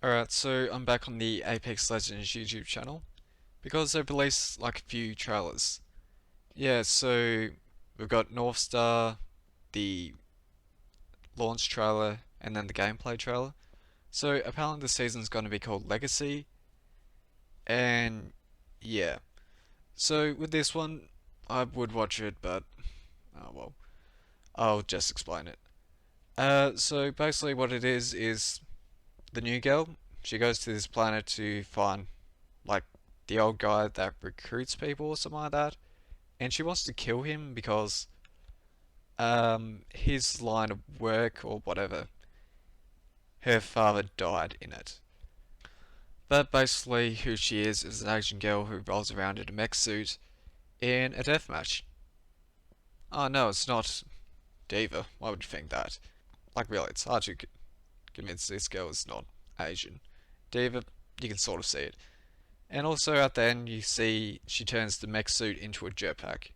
Alright, so I'm back on the Apex Legends YouTube channel because they've released like a few trailers. Yeah, so we've got North Star, the launch trailer, and then the gameplay trailer. So apparently the season's going to be called Legacy, and yeah. So with this one, I would watch it, but oh well, I'll just explain it. So basically what it is the new girl. She goes to this planet to find like the old guy that recruits people or something like that, and she wants to kill him because his line of work or whatever, her father died in it. But basically who she is an Asian girl who rolls around in a mech suit in a deathmatch. Oh no, it's not Diva. Why would you think that? Like really, it's hard to convince this girl is not Asian. Diva, you can sort of see it. And also at the end you see she turns the mech suit into a jetpack.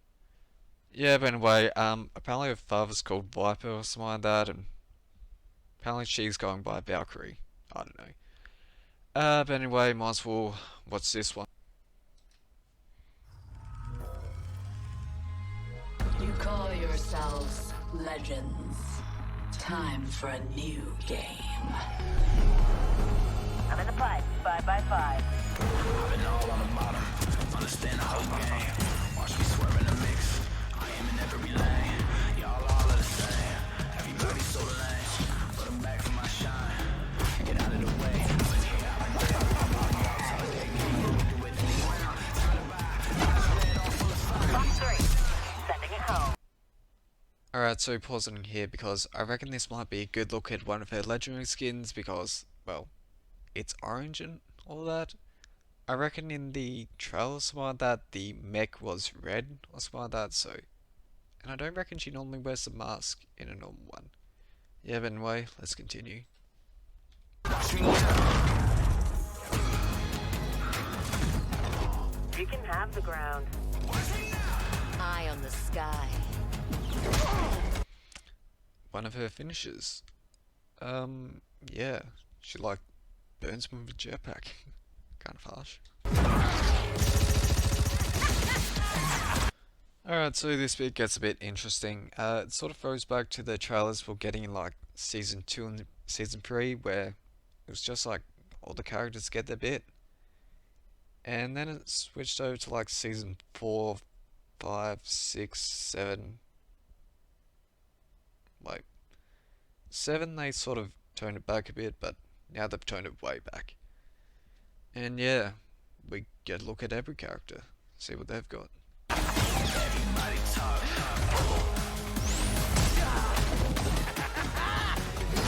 Yeah, but anyway, apparently her father's called Viper or something like that, and apparently she's going by Valkyrie. I don't know. But anyway, might as well watch this one. You call yourselves legends. Time for a new game. I'm in the pipe, 5x5. I've been all on the bottom, understand the whole game. Watch me swerve in the mix, I am in every lane. Y'all all are the same, everybody so lame. But I'm back for my shine, get out of the way. Box 3, sending it home. Alright, so pausing here because I reckon this might be a good look at one of her legendary skins because, well, it's orange and all that. I reckon in the trailer or something like that, the mech was red or something like that, so... And I don't reckon she normally wears a mask in a normal one. Yeah, but anyway, let's continue. You can have the ground. Eye on the sky. One of her finishes. Yeah, she like burns him with a jetpack. Kind of harsh. Alright, so this bit gets a bit interesting. It sort of throws back to the trailers we're getting in like Season 2 and Season 3 where it was just like all the characters get their bit. And then it switched over to like Season 4, 5, 6, 7. Like 7 they sort of toned it back a bit, but now they've toned it way back. And yeah, we get a look at every character, see what they've got. Everybody talk.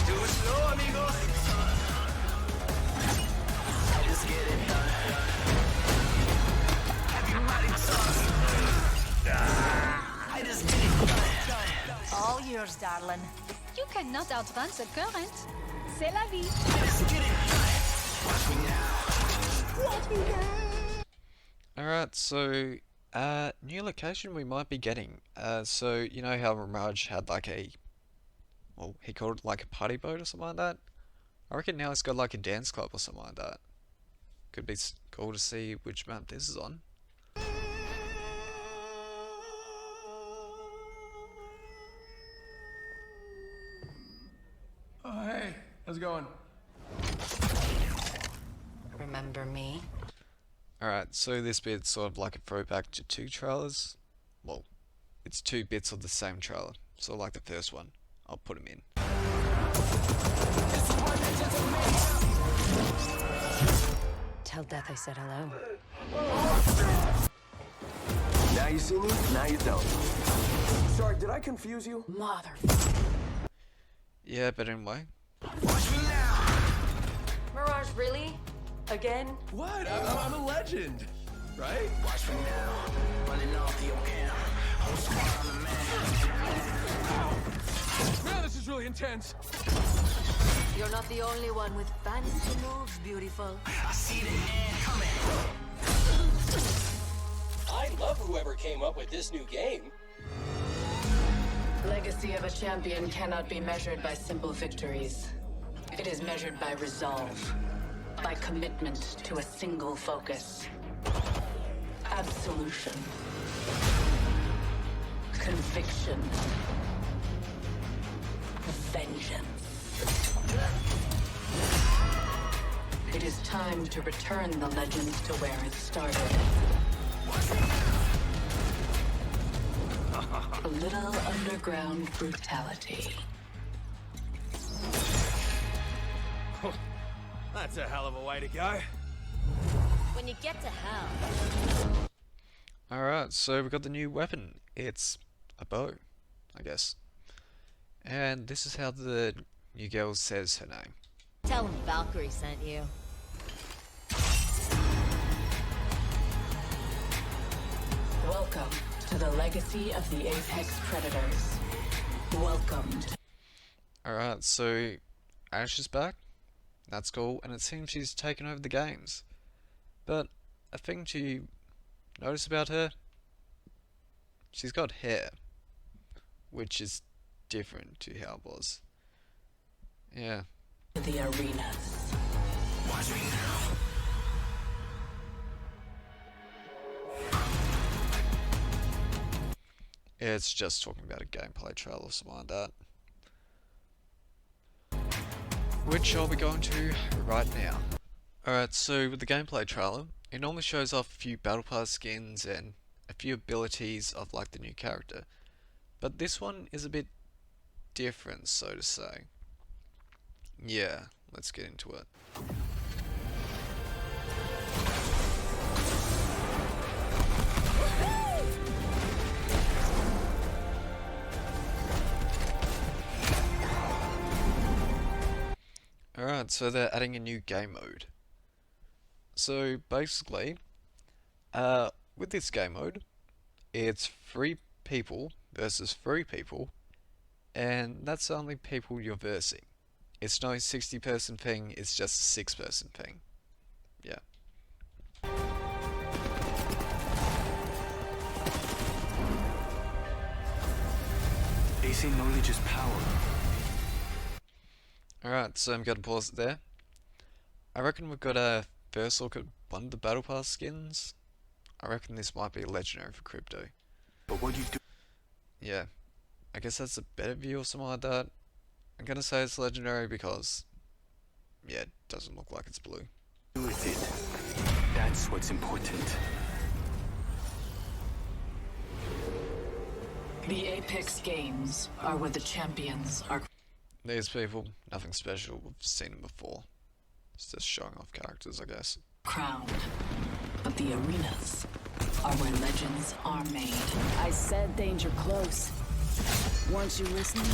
Do it slow, amigos. Just get it done. Everybody talk. I just get it done. All yours, darling. You cannot outrun the current. C'est la vie. Just get it done. Watch me now. Alright, so new location we might be getting. So you know how Mirage had like a, well, he called it like a party boat or something like that? I reckon now it's got like a dance club or something like that. Could be cool to see which map this is on. Oh, hey, how's it going? Remember me? Alright, so this bit's sort of like a throwback to 2 trailers. Well, it's 2 bits of the same trailer, so like the first one. I'll put them in. Tell Death I said hello. Now you see me, now you don't. Sorry, did I confuse you? Mother. Yeah, but anyway. Watch me now. Mirage, really? Again? What? I'm a legend, right? Watch me now. Running off your cam. Whole squad on the man. Man, this is really intense. You're not the only one with fancy moves, beautiful. I see the end coming. I love whoever came up with this new game. Legacy of a champion cannot be measured by simple victories. It is measured by resolve. by commitment to a single focus. Absolution. Conviction. Vengeance. It is time to return the legends to where it started. A little underground brutality. That's a hell of a way to go. When you get to hell. Alright, so we got the new weapon. It's a bow, I guess. And this is how the new girl says her name. Tell him Valkyrie sent you. Welcome to the legacy of the Apex Predators. Welcome to... Alright, so Ash is back. That's cool, and it seems she's taken over the games. But a thing to notice about her, she's got hair, which is different to how it was. Yeah. the arenas. Watch me now. Yeah, it's just talking about a gameplay trailer or something like that. Which I'll be going to right now. Alright, so with the gameplay trailer, it normally shows off a few battle pass skins and a few abilities of like the new character. But this one is a bit different, so to say. Yeah, let's get into it. Alright, so they're adding a new game mode. So basically, with this game mode, it's 3 people versus 3 people, and that's the only people you're versing. It's no 60-person thing, it's just a 6-person thing. Yeah. AC knowledge is power. Alright, so I'm gonna pause it there. I reckon we've got a first look at one of the Battle Pass skins. I reckon this might be legendary for crypto. But what you do Yeah, I guess that's a better view or something like that. I'm gonna say it's legendary because, yeah, it doesn't look like it's blue. with it, that's what's important. The Apex Games are where the champions are These people, nothing special, we've seen them before. It's just showing off characters, I guess. crowned, but the arenas are where legends are made. I said danger close. Weren't you listening?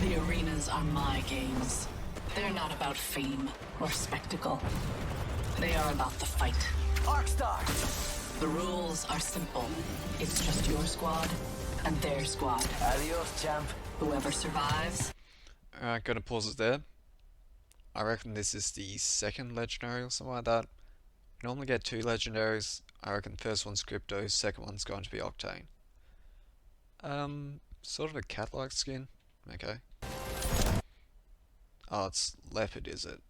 The arenas are my games. They're not about fame or spectacle. They are about the fight. Arkstar! The rules are simple. It's just your squad and their squad. Adios, champ. Whoever survives, Alright, gonna pause it there. I reckon this is the second legendary or something like that. You normally get 2 legendaries. I reckon the first one's Crypto, second one's going to be Octane. Sort of a cat-like skin. Okay. Oh, it's Leopard, is it?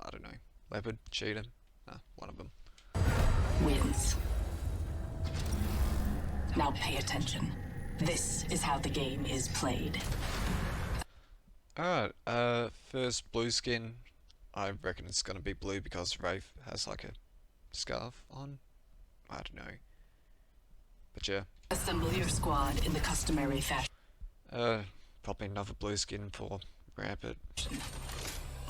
I don't know. Leopard? Cheetah? Nah, one of them. wins. Now pay attention. This is how the game is played. Alright, first blue skin. I reckon it's gonna be blue because Wraith has like a scarf on. I don't know. But yeah. Assemble your squad in the customary fashion. Probably another blue skin for Rampart.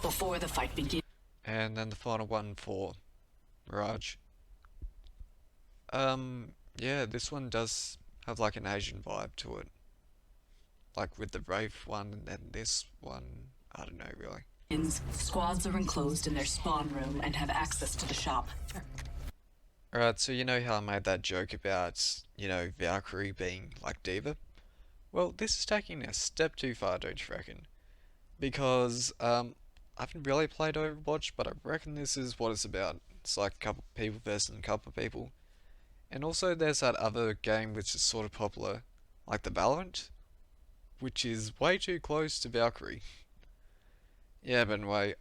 Before the fight begins. And then the final one for Mirage. Yeah, this one does have like an Asian vibe to it. Like with the Wraith one and then this one, I don't know really. Squads are enclosed in their spawn room and have access to the shop. Alright, so you know how I made that joke about, you know, Valkyrie being like Diva? Well, this is taking a step too far, don't you reckon? Because, I haven't really played Overwatch, but I reckon this is what it's about. It's like a couple people versus a couple of people. And also there's that other game which is sort of popular, like the Valorant, which is way too close to Valkyrie. Yeah, but anyway,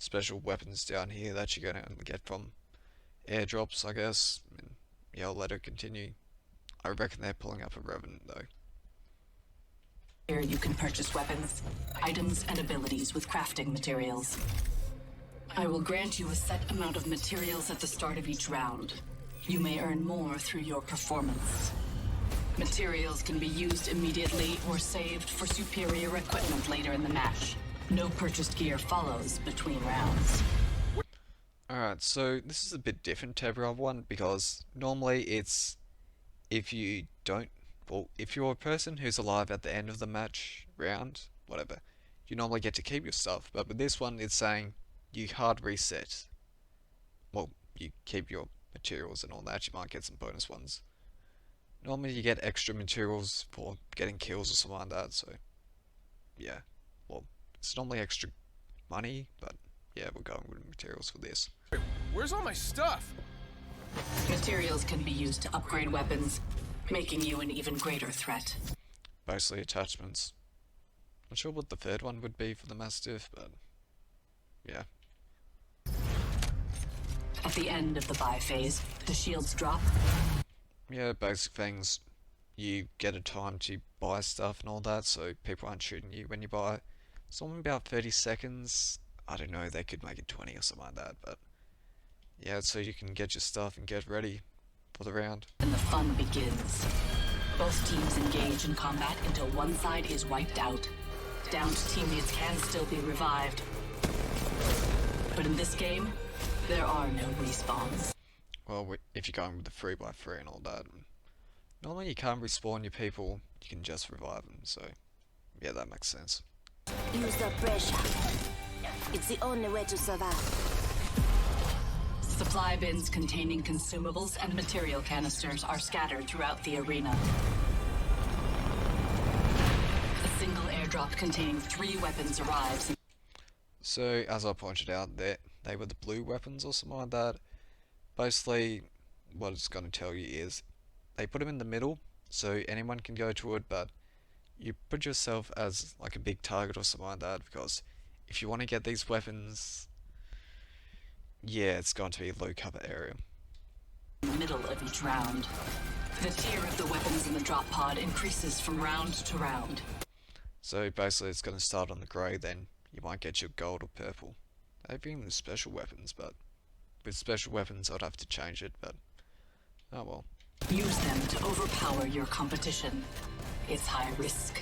special weapons down here that you're gonna get from airdrops, I guess. And yeah, I'll let it continue. I reckon they're pulling up a revenant though. Here you can purchase weapons, items, and abilities with crafting materials. I will grant you a set amount of materials at the start of each round. You may earn more through your performance. Materials can be used immediately or saved for superior equipment later in the match. No purchased gear follows between rounds. Alright, so this is a bit different to every other one because normally it's if you don't, well, if you're a person who's alive at the end of the match, round, whatever, you normally get to keep your stuff, but with this one it's saying you hard reset. Well, you keep your materials and all that, you might get some bonus ones. Normally you get extra materials for getting kills or something like that, so yeah, well, it's normally extra money, but yeah, we're going with materials for this. Where's all my stuff? Materials can be used to upgrade weapons, making you an even greater threat. Basically attachments. Not sure what the third one would be for the Mastiff, but yeah. At the end of the buy phase, the shields drop. Yeah, basic things. You get a time to buy stuff and all that, so people aren't shooting you when you buy. It's only about 30 seconds. I don't know, they could make it 20 or something like that, but yeah, so you can get your stuff and get ready for the round. And the fun begins. Both teams engage in combat until one side is wiped out. Downed teammates can still be revived. But in this game, there are no respawns. Well, if you're going with the 3x3 and all that, normally you can't respawn your people, you can just revive them, so yeah, that makes sense. Use the pressure. It's the only way to survive. Supply bins containing consumables and material canisters are scattered throughout the arena. A single airdrop containing 3 weapons arrives. So, as I pointed out, they were the blue weapons or something like that. Basically, what it's going to tell you is, they put them in the middle, so anyone can go to it, but you put yourself as like a big target or something like that, because if you want to get these weapons, yeah, it's going to be a low cover area. In the middle of each round. The tier of the weapons in the drop pod increases from round to round. So basically it's going to start on the grey, then you might get your gold or purple. They've even the special weapons, but with special weapons I'd have to change it, but oh well. Use them to overpower your competition. It's high risk.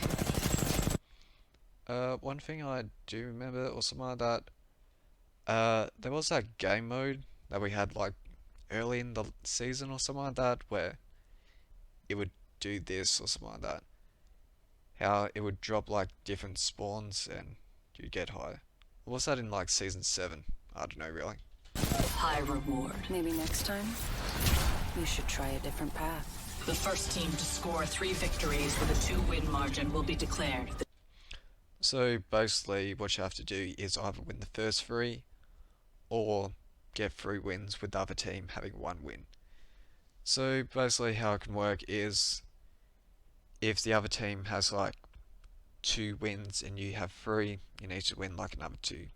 One thing I do remember or something like that, there was that game mode that we had like early in the season or something like that, where it would do this or something like that. How it would drop like different spawns and you'd get higher. Or was that in like season 7? I don't know really. High reward. Maybe next time, you should try a different path. The first team to score 3 victories with a 2-win margin will be declared. So basically what you have to do is either win the first 3 or get 3 wins with the other team having 1 win. So basically how it can work is if the other team has like 2 wins and you have 3, you need to win like another 2.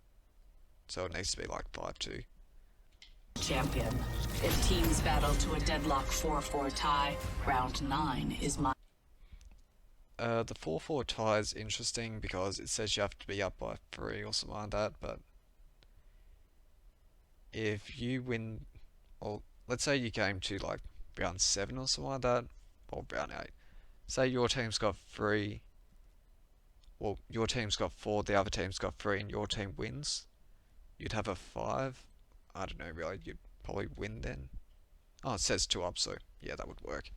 So it needs to be like 5-2. Champion. If teams battle to a deadlock 4-4 tie, round 9 is mine. The 4-4 tie is interesting because it says you have to be up by 3 or something like that, but if you win, well, let's say you came to like round 7 or something like that, or round 8. Say your team's got 3, well, your team's got 4, the other team's got 3, and your team wins, you'd have a 5. I don't know really, you'd probably win then. Oh, it says 2 up, so yeah, that would work.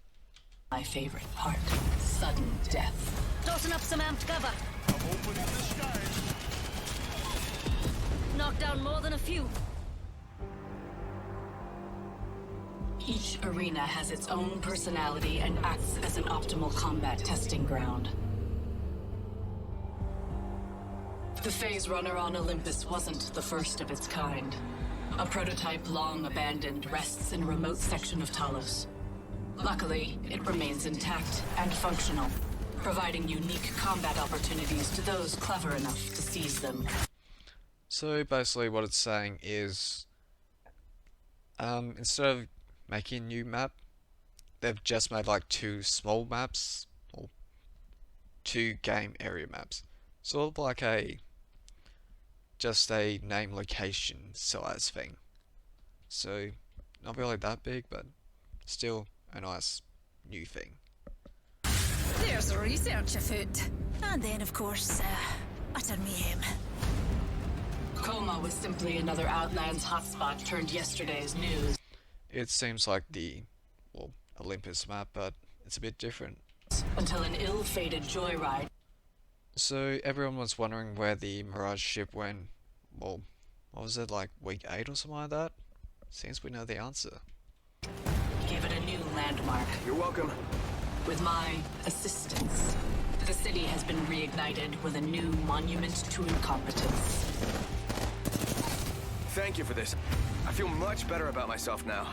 My favorite part, sudden death. Tossing up some amped cover. I'm opening the skies. Knock down more than a few. Each arena has its own personality and acts as an optimal combat testing ground. The phase runner on Olympus wasn't the first of its kind. A prototype long abandoned rests in a remote section of Talos. Luckily, it remains intact and functional, providing unique combat opportunities to those clever enough to seize them. So basically what it's saying is instead of making a new map, they've just made like two small maps or two game area maps. Sort of like just a name location size thing. So not really that big, but still a nice new thing. There's research afoot. And then, of course, utter mayhem. Coma was simply another Outlands hotspot turned yesterday's news. It seems like the, well, Olympus map, but it's a bit different. Until an ill-fated joyride. So everyone was wondering where the Mirage ship went. Well, what was it, like week 8 or something like that? Seems we know the answer. Gave it a new landmark. You're welcome. With my assistance, the city has been reignited with a new monument to incompetence. Thank you for this. I feel much better about myself now.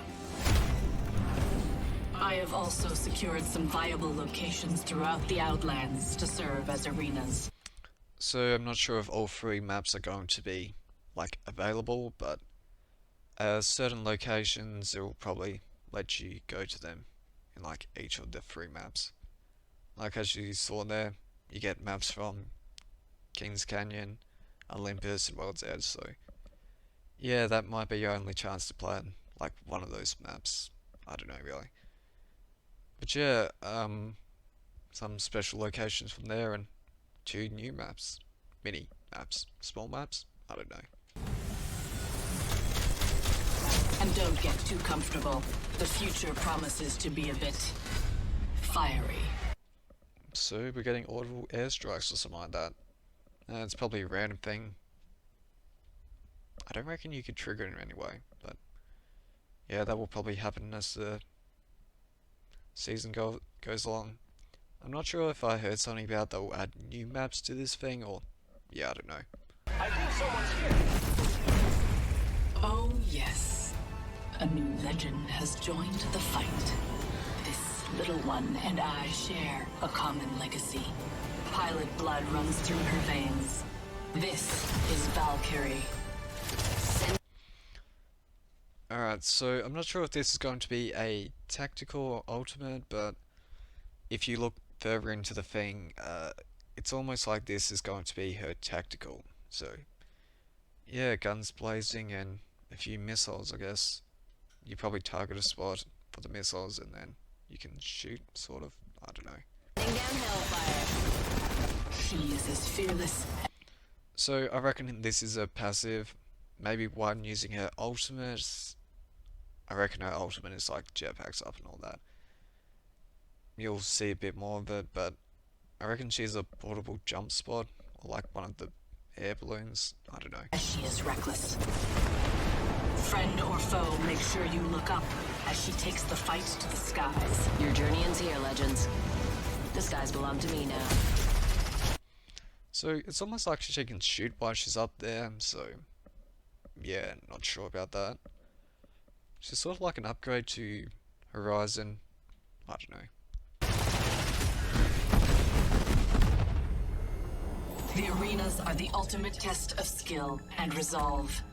I have also secured some viable locations throughout the Outlands to serve as arenas. So I'm not sure if all 3 maps are going to be like available, but certain locations it will probably let you go to them in like each of the 3 maps. Like as you saw there, you get maps from Kings Canyon, Olympus, and World's Edge, so yeah, that might be your only chance to play on like one of those maps. I don't know really. But yeah, some special locations from there and 2 new maps. Mini maps. Small maps? I don't know. And don't get too comfortable. The future promises to be a bit fiery. So we're getting audible airstrikes or something like that. It's probably a random thing. I don't reckon you could trigger it in any way, but yeah, that will probably happen as the season goes along. I'm not sure if I heard something about they'll add new maps to this thing, or yeah, I don't know. I think someone's here. Oh yes, a new legend has joined the fight. This little one and I share a common legacy. Pilot blood runs through her veins. This is Valkyrie. Alright, so I'm not sure if this is going to be a tactical or ultimate, but if you look further into the thing, it's almost like this is going to be her tactical. So, yeah, guns blazing and a few missiles, I guess. You probably target a spot for the missiles and then you can shoot, sort of. I don't know. Bring down hellfire. She is as fearless. So, I reckon this is a passive. Maybe one using her ultimate. I reckon her ultimate is like jetpacks up and all that. You'll see a bit more of it, but I reckon she's a portable jump spot, or like one of the air balloons. I don't know. She is reckless. Friend or foe, make sure you look up as she takes the fight to the skies. Your journey ends here, legends. The skies belong to me now. So it's almost like she can shoot while she's up there, so yeah, not sure about that. She's sort of like an upgrade to Horizon. I don't know. The arenas are the ultimate test of skill and resolve.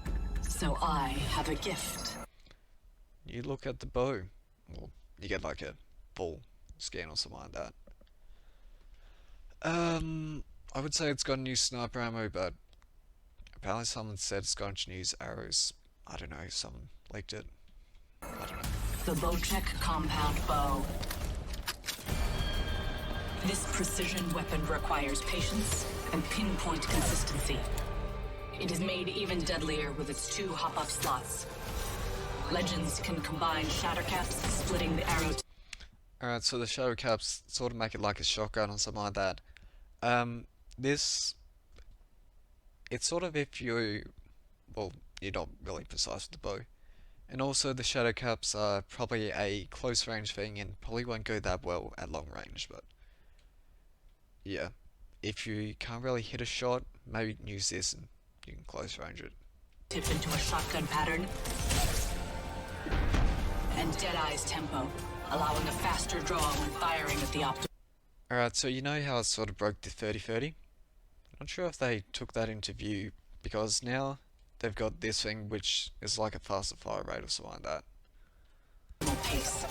So I have a gift. You look at the bow. Well, you get like a full scan or something like that. I would say it's got new sniper ammo, but apparently someone said it's going to use arrows. I don't know, someone leaked it. I don't know. The Bowcheck compound bow. This precision weapon requires patience and pinpoint consistency. It is made even deadlier with its 2 hop-up slots. Legends can combine shatter caps, splitting the arrow. Alright, so the shadow caps sort of make it like a shotgun or something like that. It's sort of if you, well, you're not really precise with the bow. And also the shadow caps are probably a close range thing and probably won't go that well at long range, but yeah. If you can't really hit a shot, maybe use this and you can close range it. Tip into a shotgun pattern. And Deadeye's tempo, allowing a faster draw when firing at the optimal. Alright, so you know how it sort of broke the 30-30? Not sure if they took that into view because now they've got this thing which is like a faster fire rate or something like that. Pace.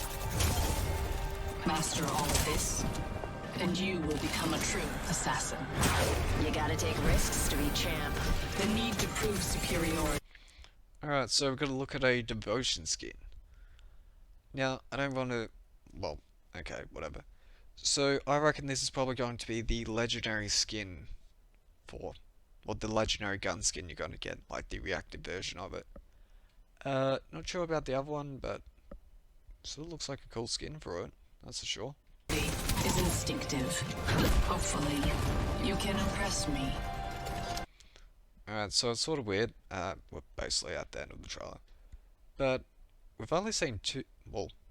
Master all of this, and you will become a true assassin. You gotta take risks to be champ. The need to prove superiority. Alright, so we've got to look at a devotion skin. Now, I don't want to... well, okay, whatever. So, I reckon this is probably going to be the legendary skin for... well, the legendary gun skin you're going to get, like the reactive version of it. Not sure about the other one, but... still looks like a cool skin for it, that's for sure. Is instinctive. Hopefully, you can impress me. Alright, so it's sort of weird. We're basically at the end of the trailer. But we've only seen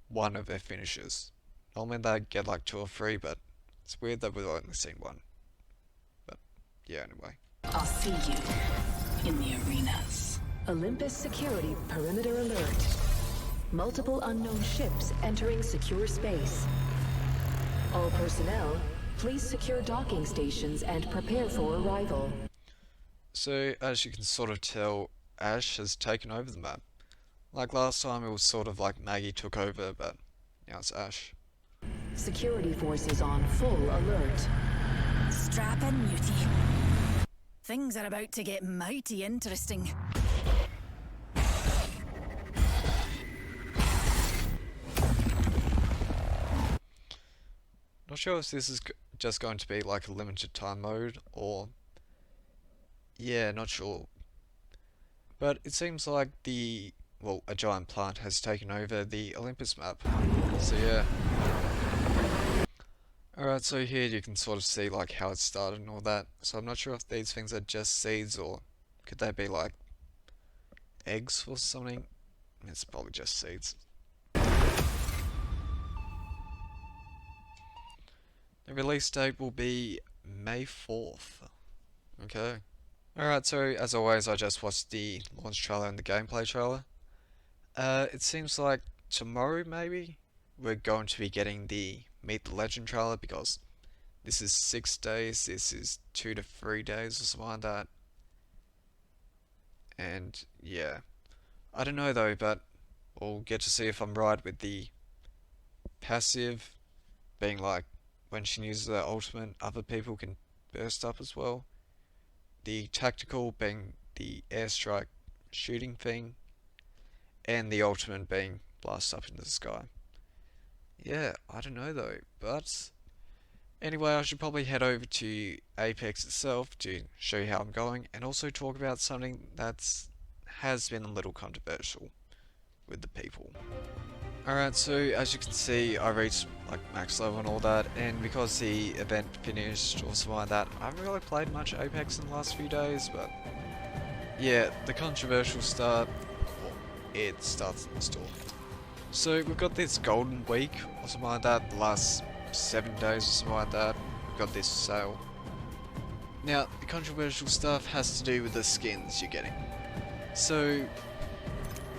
one of their finishes. Normally they get like 2 or 3, but it's weird that we've only seen one. But yeah, anyway. I'll see you in the arenas. Olympus security perimeter alert. Multiple unknown ships entering secure space. All personnel, please secure docking stations and prepare for arrival. So, as you can sort of tell, Ash has taken over the map. Like last time it was sort of like Maggie took over, but now it's Ash. Security forces on full alert. Strap in, Muty. Things are about to get mighty interesting. Not sure if this is just going to be like a limited time mode, or... yeah, not sure. But it seems like a giant plant has taken over the Olympus map. So yeah. Alright, so here you can sort of see like how it started and all that. So I'm not sure if these things are just seeds, or could they be like eggs or something? It's probably just seeds. The release date will be May 4th. Okay. Alright, so as always I just watched the launch trailer and the gameplay trailer. It seems like tomorrow maybe we're going to be getting the Meet the Legend trailer, because this is 6 days, this is 2 to 3 days or something like that. And yeah, I don't know though, but we'll get to see if I'm right with the passive being like when she uses her ultimate other people can burst up as well. The tactical being the airstrike shooting thing, and the ultimate being blast up into the sky. Yeah, I don't know though, but anyway, I should probably head over to Apex itself to show you how I'm going, and also talk about something has been a little controversial with the people. Alright, so as you can see, I reached like max level and all that, and because the event finished or something like that, I haven't really played much Apex in the last few days, but yeah, the controversial start, well, it starts in the store. So we've got this golden week or something like that, the last 7 days or something like that, we've got this sale. Now, the controversial stuff has to do with the skins you're getting. So,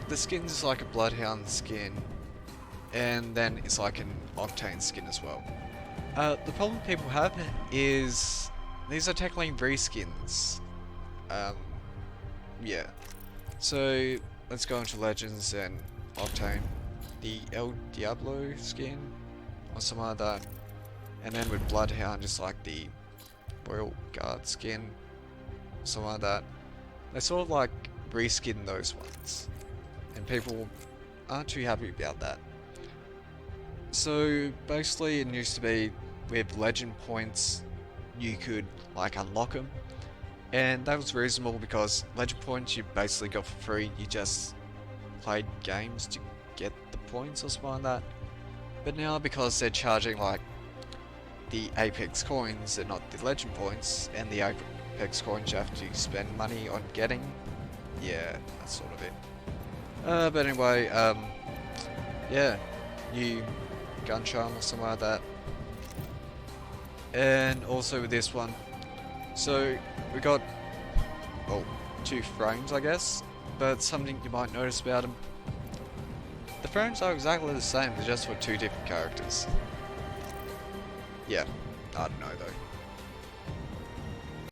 the skins is like a Bloodhound skin, and then it's like an Octane skin as well. The problem people have is these are technically reskins. Yeah. So let's go into Legends and Octane. The El Diablo skin or something like that, and then with Bloodhound just like the Royal Guard skin, something like that. They sort of like reskin those ones, and people aren't too happy about that. So basically it used to be with legend points you could like unlock them, and that was reasonable because legend points you basically got for free, you just played games to get the points or something like that. But now because they're charging like the Apex coins and not the legend points, and the Apex coins you have to spend money on getting, yeah, that's sort of it. But anyway, yeah, new gun charm or something like that. And also with this one, so we got, well, 2 frames I guess, but something you might notice about them, the frames are exactly the same, they're just for 2 different characters. Yeah, I don't know though.